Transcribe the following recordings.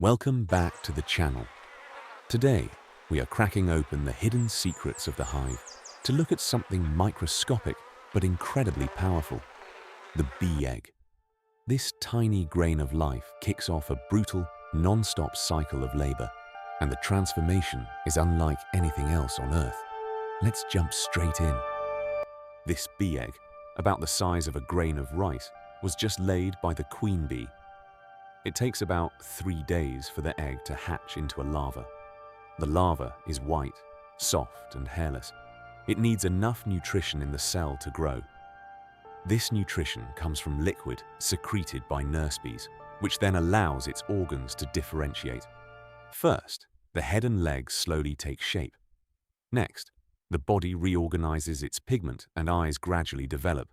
Welcome back to the channel. Today, we are cracking open the hidden secrets of the hive to look at something microscopic but incredibly powerful, the bee egg. This tiny grain of life kicks off a brutal, non-stop cycle of labor, and the transformation is unlike anything else on Earth. Let's jump straight in. This bee egg, about the size of a grain of rice, was just laid by the queen bee. It takes about 3 days for the egg to hatch into a larva. The larva is white, soft, and hairless. It needs enough nutrition in the cell to grow. This nutrition comes from liquid secreted by nurse bees, which then allows its organs to differentiate. First, the head and legs slowly take shape. Next, the body reorganizes its pigment and eyes gradually develop.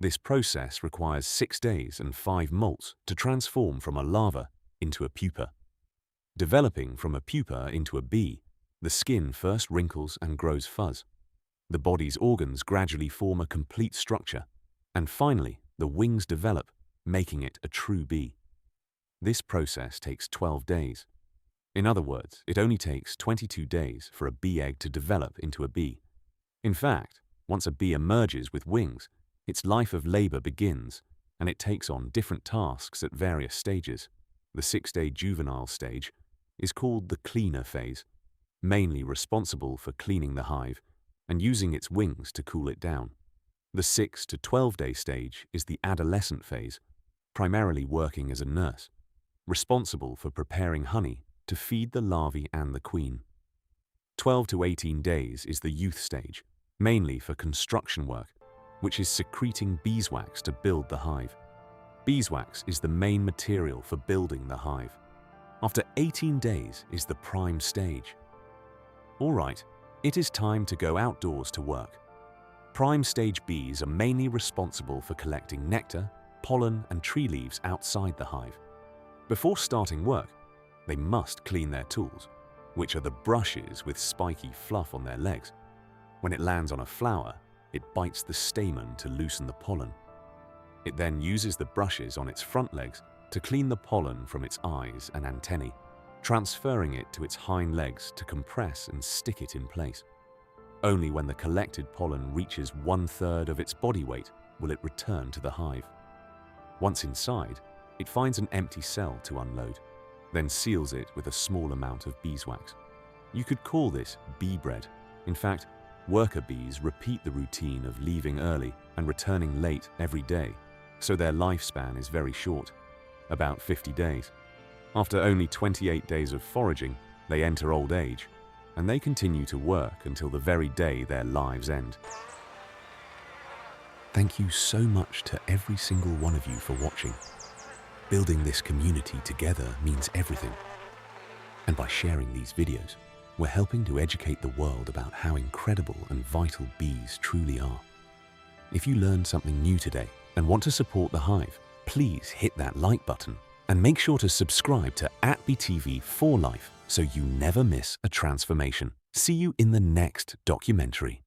This process requires 6 days and 5 molts to transform from a larva into a pupa. Developing from a pupa into a bee, the skin first wrinkles and grows fuzz. The body's organs gradually form a complete structure, and finally, the wings develop, making it a true bee. This process takes 12 days. In other words, it only takes 22 days for a bee egg to develop into a bee. In fact, once a bee emerges with wings, its life of labor begins, and it takes on different tasks at various stages. The 6-day juvenile stage is called the cleaner phase, mainly responsible for cleaning the hive and using its wings to cool it down. The 6 to 12-day stage is the adolescent phase, primarily working as a nurse, responsible for preparing honey to feed the larvae and the queen. 12 to 18 days is the youth stage, mainly for construction work, which is secreting beeswax to build the hive. Beeswax is the main material for building the hive. After 18 days is the prime stage. All right, it is time to go outdoors to work. Prime stage bees are mainly responsible for collecting nectar, pollen, and tree leaves outside the hive. Before starting work, they must clean their tools, which are the brushes with spiky fluff on their legs. When it lands on a flower, it bites the stamen to loosen the pollen. It then uses the brushes on its front legs to clean the pollen from its eyes and antennae, transferring it to its hind legs to compress and stick it in place. Only when the collected pollen reaches 1/3 of its body weight will it return to the hive. Once inside, it finds an empty cell to unload, then seals it with a small amount of beeswax. You could call this bee bread. In fact, worker bees repeat the routine of leaving early and returning late every day, so their lifespan is very short, about 50 days. After only 28 days of foraging, they enter old age, and they continue to work until the very day their lives end. Thank you so much to every single one of you for watching. Building this community together means everything. And by sharing these videos, we're helping to educate the world about how incredible and vital bees truly are. If you learned something new today and want to support the hive, please hit that like button and make sure to subscribe to @BTV for life so you never miss a transformation. See you in the next documentary.